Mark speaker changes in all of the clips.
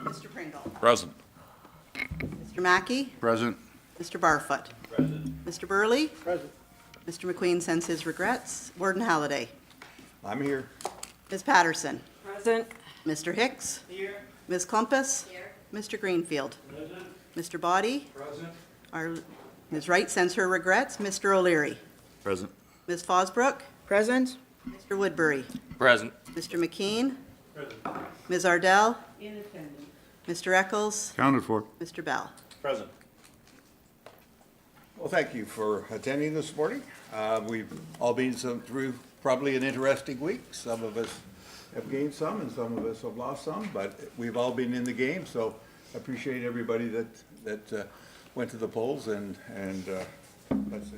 Speaker 1: Mr. Pringle.
Speaker 2: Present.
Speaker 1: Mr. Mackey.
Speaker 2: Present.
Speaker 1: Mr. Barfoot.
Speaker 2: Present.
Speaker 1: Mr. Burley.
Speaker 2: Present.
Speaker 1: Mr. McQueen sends his regrets. Warden Halliday.
Speaker 2: I'm here.
Speaker 1: Ms. Patterson.
Speaker 3: Present.
Speaker 1: Mr. Hicks.
Speaker 3: Here.
Speaker 1: Ms. Clumpus.
Speaker 3: Here.
Speaker 1: Mr. Greenfield.
Speaker 3: Present.
Speaker 1: Mr. Body.
Speaker 2: Present.
Speaker 1: Ms. Wright sends her regrets. Mr. O'Leary.
Speaker 2: Present.
Speaker 1: Ms. Fosbrook.
Speaker 3: Present.
Speaker 1: Mr. Woodbury.
Speaker 2: Present.
Speaker 1: Mr. McKean.
Speaker 2: Present.
Speaker 1: Ms. Ardell.
Speaker 3: In attendance.
Speaker 1: Mr. Eccles.
Speaker 2: Counted for.
Speaker 1: Mr. Bell.
Speaker 2: Present.
Speaker 4: Well, thank you for attending this morning. We've all been through probably an interesting week. Some of us have gained some and some of us have lost some, but we've all been in the game, so I appreciate everybody that went to the polls and let's say,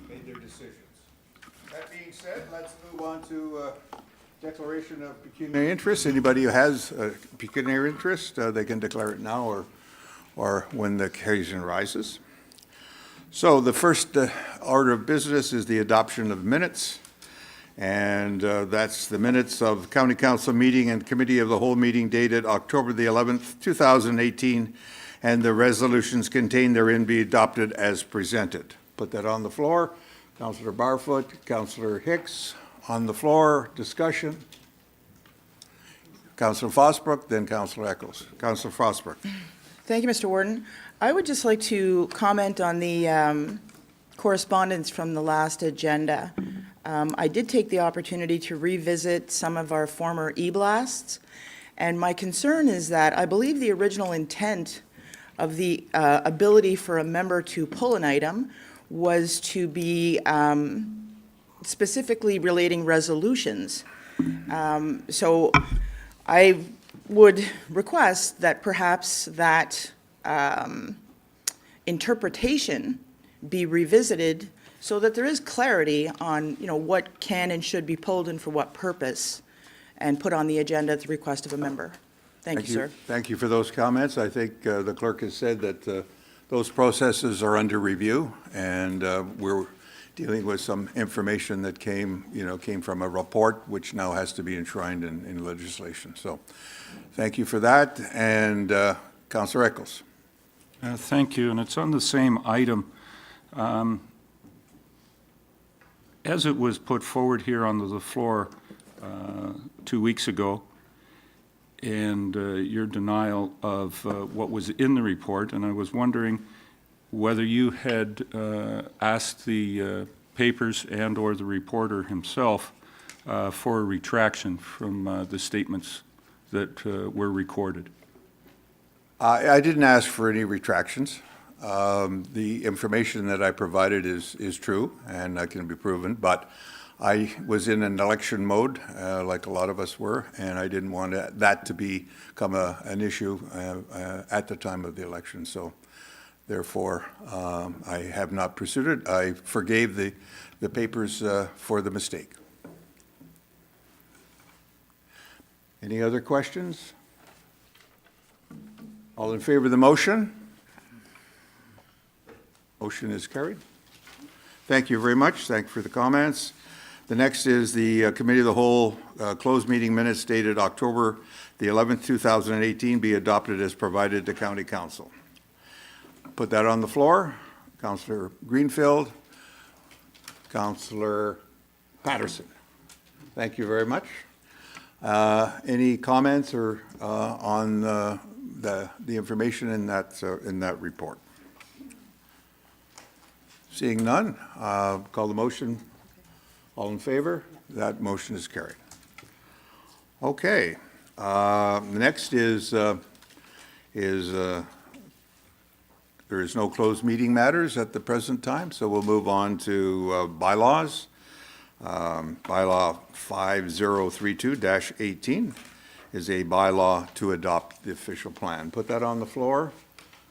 Speaker 4: made their decisions. That being said, let's move on to declaration of pecuniary interest. Anybody who has a pecuniary interest, they can declare it now or when the occasion rises. So the first order of business is the adoption of minutes, and that's the minutes of County Council meeting and Committee of the Whole meeting dated October the 11th, 2018, and the resolutions contained therein be adopted as presented. Put that on the floor. Councillor Barfoot, Councillor Hicks, on the floor, discussion. Councillor Fosbrook, then Councillor Eccles. Councillor Fosbrook.
Speaker 3: Thank you, Mr. Warden. I would just like to comment on the correspondence from the last agenda. I did take the opportunity to revisit some of our former e-blasts, and my concern is that I believe the original intent of the ability for a member to pull an item was to be specifically relating resolutions. So I would request that perhaps that interpretation be revisited so that there is clarity on, what can and should be pulled and for what purpose, and put on the agenda at the request of a member. Thank you, sir.
Speaker 4: Thank you for those comments. I think the clerk has said that those processes are under review, and we're dealing with some information that came from a report, which now has to be enshrined in legislation. So thank you for that. And Councillor Eccles.
Speaker 5: Thank you, and it's on the same item. As it was put forward here on the floor 2 weeks ago, and your denial of what was in the report, and I was wondering whether you had asked the papers and or the reporter himself for a retraction from the statements that were recorded.
Speaker 4: I didn't ask for any retractions. The information that I provided is true and can be proven, but I was in an election mode, like a lot of us were, and I didn't want that to become an issue at the time of the election. So therefore, I have not pursued it. I forgave the papers for the mistake. Any other questions? All in favor of the motion? Motion is carried. Thank you very much. Thank you for the comments. The next is the Committee of the Whole closed meeting minutes dated October the 11th, 2018, be adopted as provided to County Council. Put that on the floor. Councillor Greenfield, Councillor Patterson. Thank you very much. Any comments or on the information in that report? Seeing none, call the motion. All in favor? That motion is carried. Okay. The next is there is no closed meeting matters at the present time, so we'll move on to bylaws. Bylaw 5032-18 is a bylaw to adopt the official plan. Put that on the floor.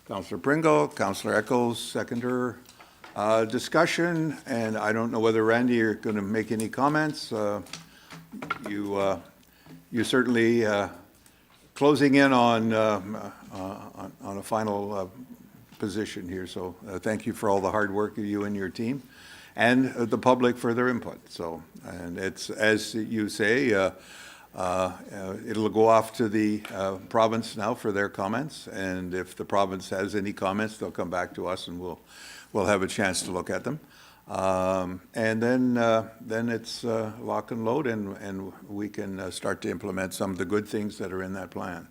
Speaker 4: Councillor Pringle, Councillor Eccles, seconder. Discussion, and I don't know whether, Randy, you're going to make any comments. You're certainly closing in on a final position here, so thank you for all the hard work of you and your team, and the public for their input. So, and it's, as you say, It'll go off to the province now for their comments, and if the province has any comments, they'll come back to us and we'll have a chance to look at them. And then it's lock and load, and we can start to implement some of the good things that are in that plan.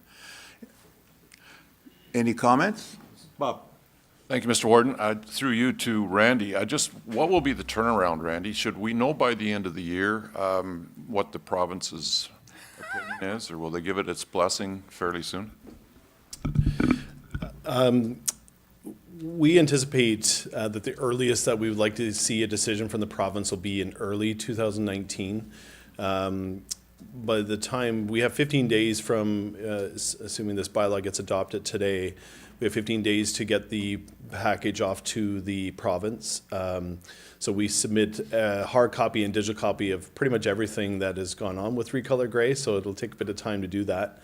Speaker 4: Any comments? Bob?
Speaker 6: Thank you, Mr. Warden. Through you to Randy, what will be the turnaround, Randy? Should we know by the end of the year what the province's opinion is, or will they give it its blessing fairly soon?
Speaker 7: We anticipate that the earliest that we would like to see a decision from the province will be in early 2019. By the time, we have 15 days from, assuming this bylaw gets adopted today, we have 15 days to get the package off to the province. So we submit a hard copy and digital copy of pretty much everything that has gone on with Recolor Gray, so it'll take a bit of time to do that.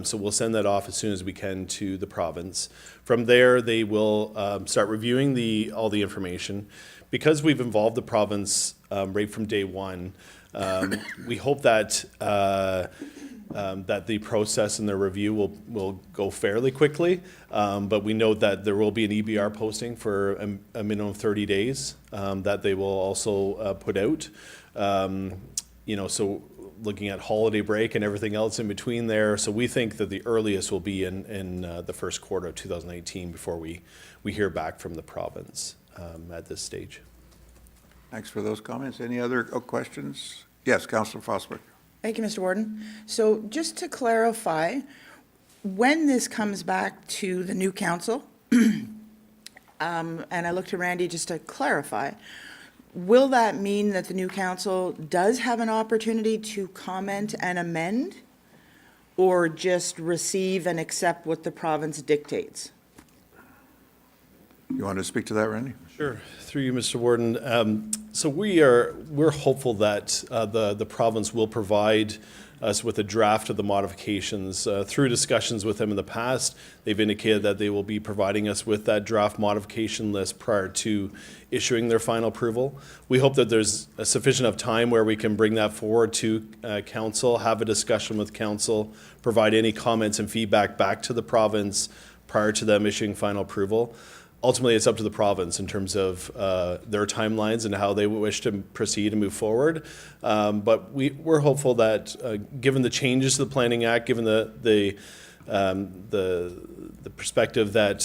Speaker 7: So we'll send that off as soon as we can to the province. From there, they will start reviewing all the information. Because we've involved the province right from day one, we hope that that the process and the review will go fairly quickly, but we note that there will be an EBR posting for a minimum of 30 days that they will also put out. So looking at holiday break and everything else in between there, so we think that the earliest will be in the first quarter of 2018 before we hear back from the province at this stage.
Speaker 4: Thanks for those comments. Any other questions? Yes, Councillor Fosberg.
Speaker 3: Thank you, Mr. Warden. So just to clarify, when this comes back to the new council, and I look to Randy just to clarify, will that mean that the new council does have an opportunity to comment and amend, or just receive and accept what the province dictates?
Speaker 4: You want to speak to that, Randy?
Speaker 7: Sure. Through you, Mr. Warden. So we're hopeful that the province will provide us with a draft of the modifications. Through discussions with them in the past, they've indicated that they will be providing us with that draft modification list prior to issuing their final approval. We hope that there's a sufficient of time where we can bring that forward to council, have a discussion with council, provide any comments and feedback back to the province prior to them issuing final approval. Ultimately, it's up to the province in terms of their timelines and how they wish to proceed and move forward. But we're hopeful that, given the changes to the Planning Act, given the perspective that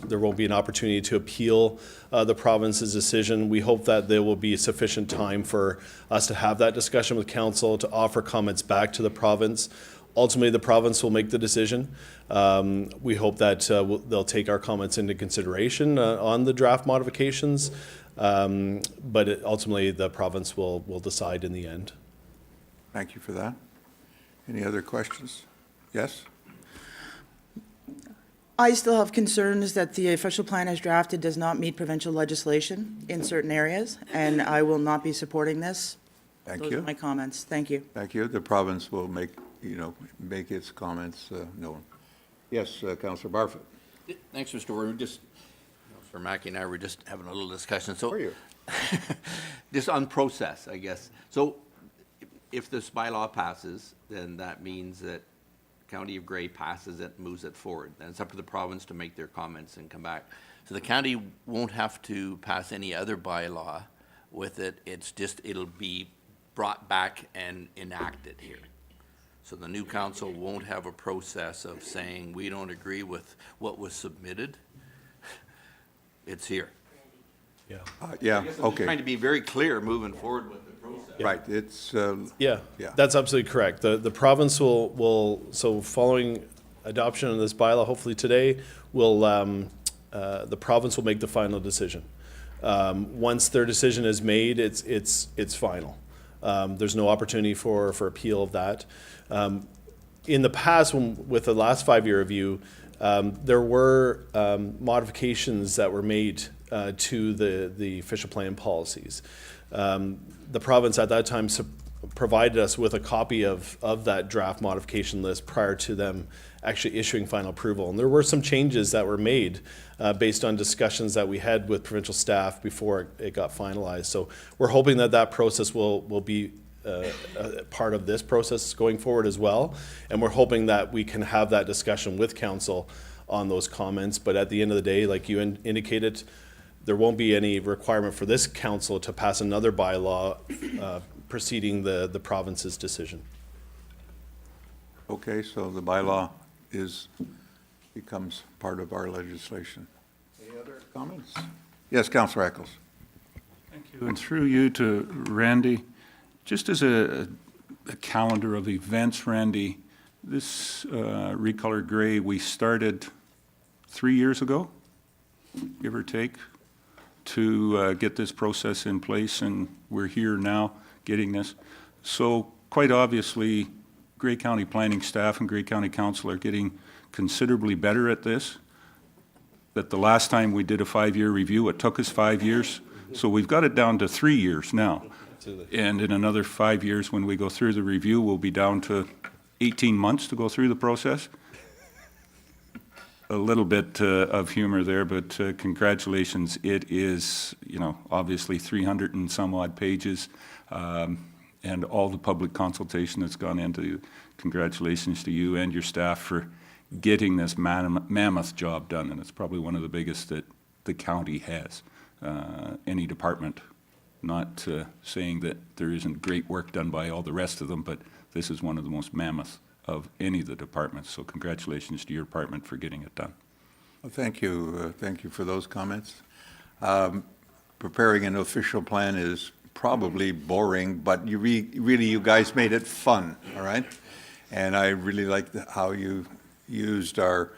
Speaker 7: there won't be an opportunity to appeal the province's decision, we hope that there will be sufficient time for us to have that discussion with council, to offer comments back to the province. Ultimately, the province will make the decision. We hope that they'll take our comments into consideration on the draft modifications, but ultimately the province will decide in the end.
Speaker 4: Thank you for that. Any other questions? Yes?
Speaker 3: I still have concerns that the official plan as drafted does not meet provincial legislation in certain areas, and I will not be supporting this.
Speaker 4: Thank
Speaker 3: Those
Speaker 4: you.
Speaker 3: are my comments. Thank you.
Speaker 4: Thank you. The province will make its comments known. Yes, Councillor Barfoot.
Speaker 8: Thanks, Mr. Warden. Councillor Mackey and I were just having a little discussion. So,
Speaker 4: How are you?
Speaker 8: just on process, I guess. So, if this bylaw passes, then that means that County of Grey passes it, moves it forward. Then it's up to the province to make their comments and come back. So the county won't have to pass any other bylaw with it. It'll be brought back and enacted here. So the new council won't have a process of saying, we don't agree with what was submitted. It's here.
Speaker 7: Yeah.
Speaker 4: Yeah,
Speaker 8: Just
Speaker 4: okay.
Speaker 8: trying to be very clear moving forward with the process.
Speaker 4: Right, it's,
Speaker 7: Yeah,
Speaker 4: Yeah.
Speaker 7: that's absolutely correct. The province so following adoption of this bylaw, hopefully today, the province will make the final decision. Once their decision is made, it's final. There's no opportunity for appeal of that. In the past, with the last 5-year review, there were modifications that were made to the official plan policies. The province at that time provided us with a copy of that draft modification list prior to them actually issuing final approval. And there were some changes that were made based on discussions that we had with provincial staff before it got finalized. So we're hoping that process will be part of this process going forward as well. And we're hoping that we can have that discussion with council on those comments. But at the end of the day, like you indicated, there won't be any requirement for this council to pass another bylaw preceding the province's decision.
Speaker 4: Okay, so the bylaw becomes part of our legislation. Any other comments? Yes, Councillor Eccles.
Speaker 5: Thank you. And through you to Randy, just as a calendar of events, Randy, this Recolor Gray, we started 3 years ago, give or take, to get this process in place, and we're here now getting this. So quite obviously, Grey County planning staff and Grey County Council are getting considerably better at this. That the last time we did a 5-year review, it took us 5 years. So we've got it down to 3 years now. And in another 5 years, when we go through the review, we'll be down to 18 months to go through the process. A little bit of humor there, but congratulations. It is, obviously 300 and some odd pages, and all the public consultation that's gone into. Congratulations to you and your staff for getting this mammoth job done, and it's probably one of the biggest that the county has. Any department, not saying that there isn't great work done by all the rest of them, but this is one of the most mammoth of any of the departments. So congratulations to your department for getting it done.
Speaker 4: Well, thank you. Thank you for those comments. Preparing an official plan is probably boring, but really you guys made it fun, all right? And I really like how you used our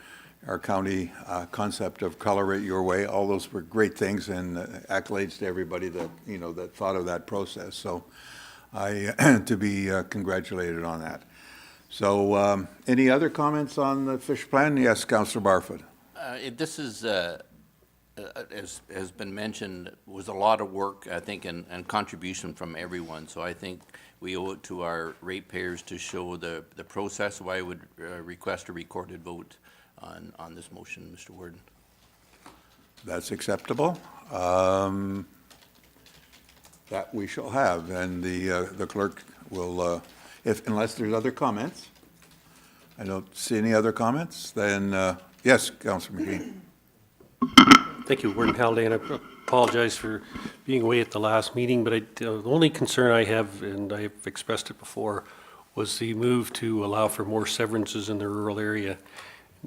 Speaker 4: county concept of color it your way. All those were great things, and accolades to everybody that, that thought of that process. So to be congratulated on that. So any other comments on the fish plan? Yes, Councillor Barfoot.
Speaker 8: This is, as has been mentioned, was a lot of work, I think, and contribution from everyone. So I think we owe it to our ratepayers to show the process. So I would request a recorded vote on this motion, Mr. Warden.
Speaker 4: That's acceptable. That we shall have, and the clerk will, unless there's other comments. I don't see any other comments. Then yes, Councillor McGee.
Speaker 9: Thank you, Warden Halliday, and I apologize for being away at the last meeting, but the only concern I have, and I've expressed it before, was the move to allow for more severances in the rural area.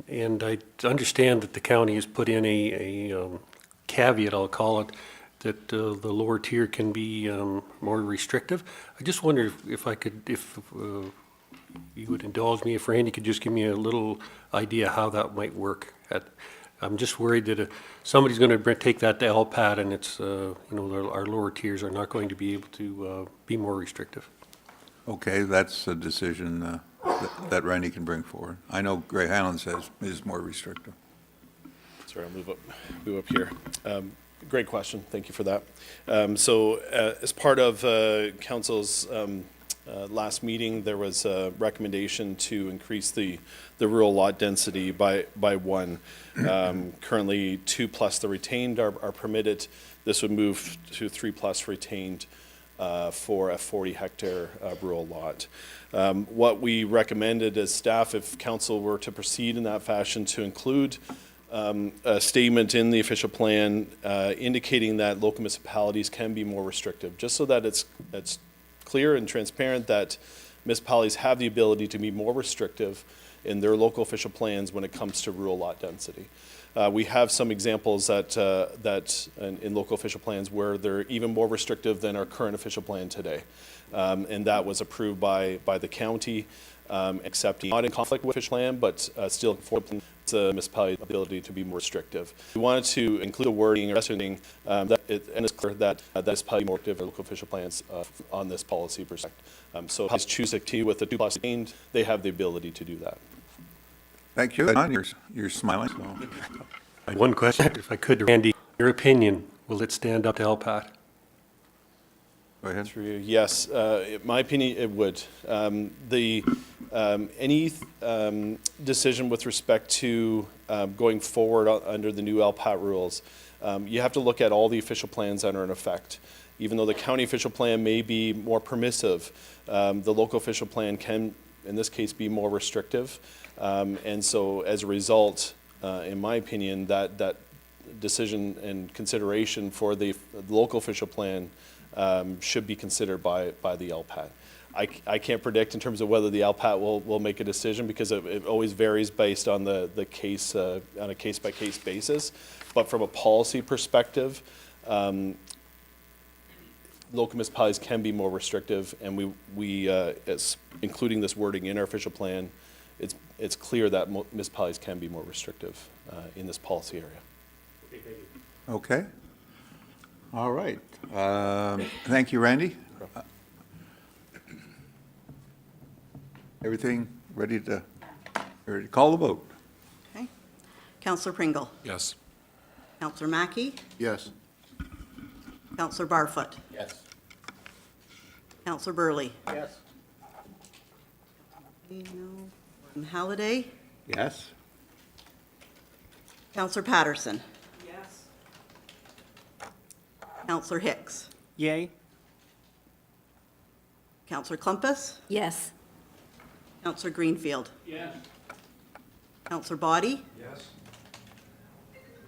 Speaker 9: And I understand that the county has put in a caveat, I'll call it, that the lower tier can be more restrictive. I just wonder if you would indulge me, if Randy could just give me a little idea how that might work. I'm just worried that somebody's going to take that to LPAT, and it's our lower tiers are not going to be able to be more restrictive.
Speaker 4: Okay, that's a decision that Randy can bring forward. I know Grey Highlands is more restrictive.
Speaker 7: Sorry, I'll move up here. Great question. Thank you for that. As part of council's last meeting, there was a recommendation to increase the rural lot density by 1. Currently, 2 plus the retained are permitted. This would move to 3 plus retained for a 40-hectare rural lot. What we recommended as staff, if council were to proceed in that fashion, to include a statement in the official plan indicating that local municipalities can be more restrictive, just so that it's clear and transparent that municipalities have the ability to be more restrictive in their local official plans when it comes to rural lot density. We have some examples that in local official plans where they're even more restrictive than our current official plan today. And that was approved by the county, accepting not in conflict with official plan, but still affording the municipality's ability to be more restrictive. We wanted to include a wording or messaging and it's clear that is probably more active local official plans on this policy perspective. So if they choose to continue with the 2 plus retained, they have the ability to do that.
Speaker 4: Thank you. You're smiling. So.
Speaker 9: One question, if I could, Randy, your opinion, will it stand up to LPAT?
Speaker 4: Go ahead.
Speaker 7: Through you. Yes, in my opinion, it would. Any decision with respect to going forward under the new LPAT rules, you have to look at all the official plans that are in effect. even though the county official plan may be more permissive, the local official plan can, in this case, be more restrictive. And so as a result, in my opinion, that decision and consideration for the local official plan should be considered by the LPAT. I can't predict in terms of whether the LPAT will make a decision, because it always varies based on the case, on a case-by-case basis. But from a policy perspective, local municipalities can be more restrictive, and we as including this wording in our official plan, it's clear that municipalities can be more restrictive in this policy area.
Speaker 4: Okay. All right. Thank you, Randy. Everything ready to call the vote?
Speaker 1: Okay. Counselor Pringle.
Speaker 6: Yes.
Speaker 1: Counselor Mackey.
Speaker 2: Yes.
Speaker 1: Counselor Barfoot.
Speaker 2: Yes.
Speaker 1: Counselor Burley.
Speaker 2: Yes.
Speaker 1: No. Halliday.
Speaker 4: Yes.
Speaker 1: Counselor Patterson. Yes. Counselor Hicks.
Speaker 10: Yay.
Speaker 1: Counselor Clumpus.
Speaker 11: Yes.
Speaker 1: Counselor Greenfield.
Speaker 9: Yes.
Speaker 1: Counselor Body.
Speaker 2: Yes.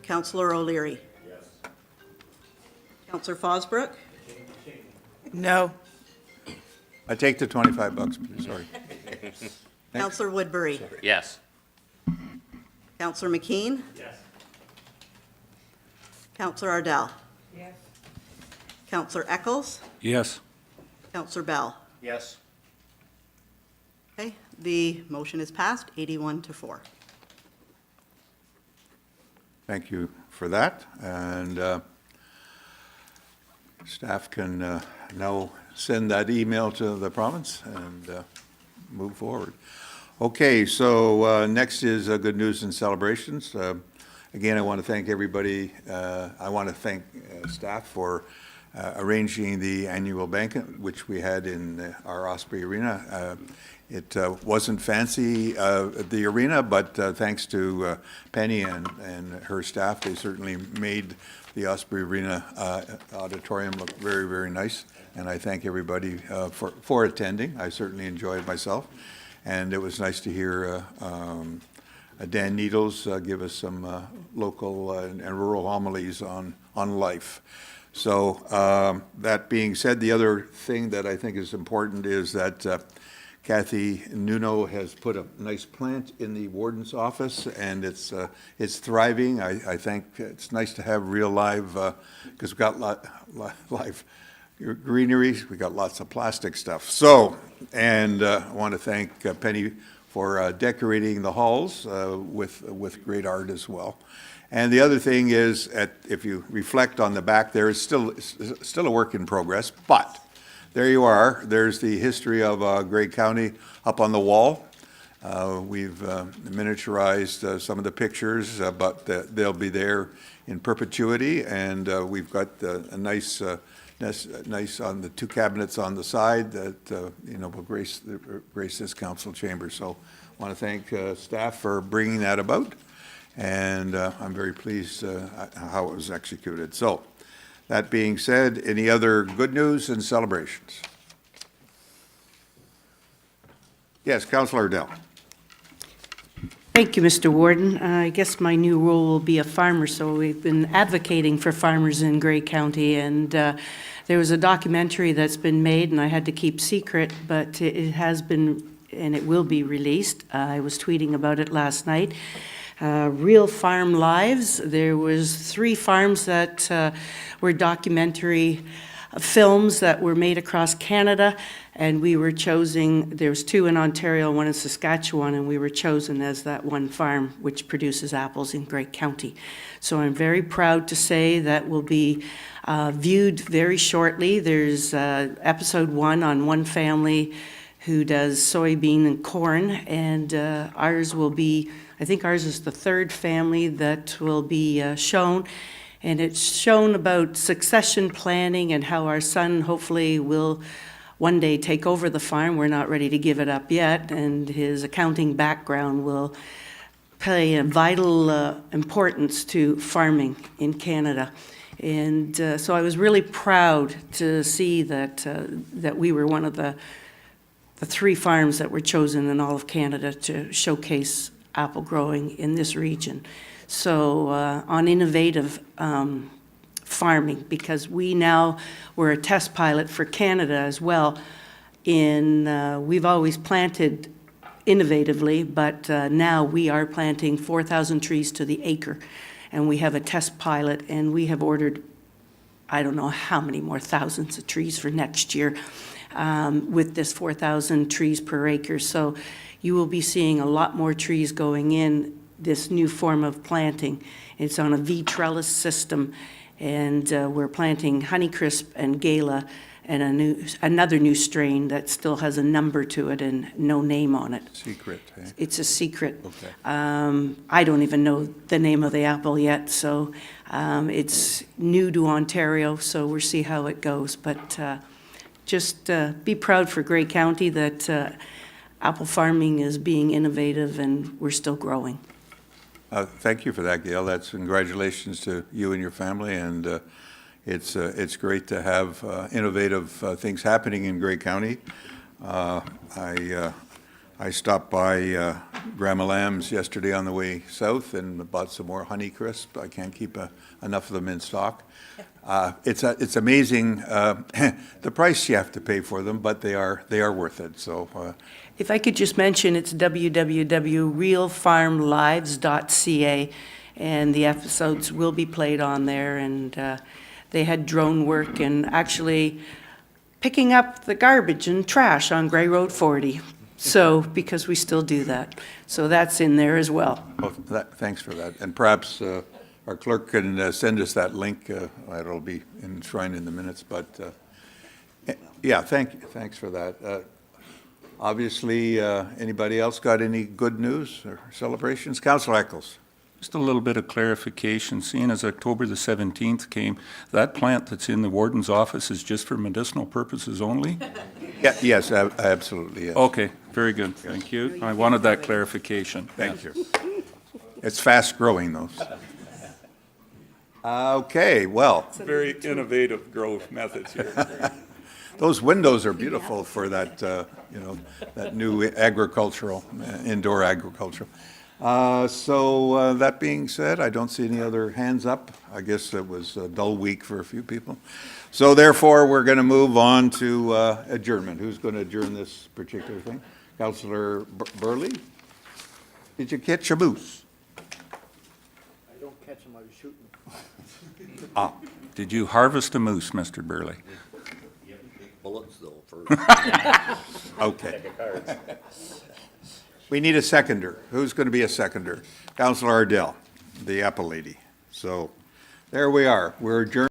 Speaker 1: Counselor O'Leary.
Speaker 2: Yes.
Speaker 1: Counselor Fosbrook.
Speaker 3: No.
Speaker 4: I take the $25, please, sorry.
Speaker 1: Counselor Woodbury.
Speaker 8: Yes.
Speaker 1: Counselor McKean.
Speaker 9: Yes.
Speaker 1: Counselor Ardell. Yes. Counselor Eccles.
Speaker 5: Yes.
Speaker 1: Counselor Bell.
Speaker 2: Yes.
Speaker 1: Okay, the motion is passed, 81-4.
Speaker 4: Thank you for that. And staff can now send that email to the province and move forward. Okay, so next is good news and celebrations. Again, I want to thank everybody. I want to thank staff for arranging the annual banquet, which we had in our Osprey Arena. It wasn't fancy, the arena, but thanks to Penny and her staff, they certainly made the Osprey Arena auditorium look very, very nice. And I thank everybody for attending. I certainly enjoyed myself. And it was nice to hear Dan Needles give us some local and rural homilies on life. So that being said, the other thing that I think is important is that Kathy Nuno has put a nice plant in the warden's office, and it's thriving. I think it's nice to have real live, because we've got live greenery. We got lots of plastic stuff. So, and I want to thank Penny for decorating the halls with great art as well. And the other thing is, if you reflect on the back there, it's still a work in progress, but there you are. There's the history of Grey County up on the wall. We've miniaturized some of the pictures, but they'll be there in perpetuity. And we've got a nice on the two cabinets on the side that will grace this council chamber. So I want to thank staff for bringing that about, and I'm very pleased how it was executed. So that being said, any other good news and celebrations? Yes, Councillor Ardell.
Speaker 10: Thank you, Mr. Warden. I guess my new role will be a farmer, so we've been advocating for farmers in Grey County, and there was a documentary that's been made, and I had to keep secret, but it has been, and it will be released. I was tweeting about it last night. Real Farm Lives. There was 3 farms that were documentary films that were made across Canada, and we were chosen. There was 2 in Ontario, 1 in Saskatchewan, and we were chosen as that one farm which produces apples in Grey County. So I'm very proud to say that will be viewed very shortly. There's episode 1 on one family who does soybean and corn, and ours will be, I think ours is the 3rd family that will be shown. And it's shown about succession planning and how our son hopefully will one day take over the farm. We're not ready to give it up yet, and his accounting background will play a vital importance to farming in Canada. And so I was really proud to see that, that we were one of the 3 farms that were chosen in all of Canada to showcase apple growing in this region. So on innovative farming, because we're a test pilot for Canada as well. We've always planted innovatively, but now we are planting 4,000 trees to the acre. And we have a test pilot, and we have ordered, I don't know how many more thousands of trees for next year with this 4,000 trees per acre. So you will be seeing a lot more trees going in this new form of planting. It's on a V-trellis system, and we're planting Honeycrisp and Gala and another new strain that still has a number to it and no name on it.
Speaker 4: Secret, eh?
Speaker 10: It's a secret.
Speaker 4: Okay.
Speaker 10: I don't even know the name of the apple yet, so it's new to Ontario, so we'll see how it goes. But just be proud for Grey County that apple farming is being innovative and we're still growing.
Speaker 4: Thank you for that, Gail. That's congratulations to you and your family, and it's great to have innovative things happening in Grey County. I stopped by Grandma Lamb's yesterday on the way south and bought some more Honeycrisp. I can't keep enough of them in stock. It's amazing the price you have to pay for them, but they are worth it. So.
Speaker 10: If I could just mention, it's www.realfarmlives.ca, and the episodes will be played on there, and they had drone work and actually picking up the garbage and trash on Grey Road 40. So, because we still do that. So that's in there as well.
Speaker 4: Well, thanks for that. And perhaps our clerk can send us that link. It'll be enshrined in the minutes. But, yeah, thanks for that. Obviously, anybody else got any good news or celebrations? Councillor Eccles.
Speaker 5: Just a little bit of clarification, seeing as October the 17th came, that plant that's in the warden's office is just for medicinal purposes only?
Speaker 4: Yeah, yes, absolutely, yes.
Speaker 5: Okay, very good, thank you. I wanted that clarification.
Speaker 4: Thank you. It's fast-growing, though. Okay, well.
Speaker 5: Very innovative growth methods here.
Speaker 4: Those windows are beautiful for that, that new agricultural, indoor agricultural. So that being said, I don't see any other hands up. I guess it was a dull week for a few people. So therefore, we're going to move on to adjournment. Who's going to adjourn this particular thing? Councillor Burley? Did you catch a moose?
Speaker 11: I don't catch them, I was shooting.
Speaker 4: Ah,
Speaker 5: Did you harvest a moose, Mr. Burley?
Speaker 2: Bullets though first.
Speaker 4: okay. We need a seconder. Who's going to be a seconder? Councillor Ardell, the apple lady. So there we are. We're adjourned.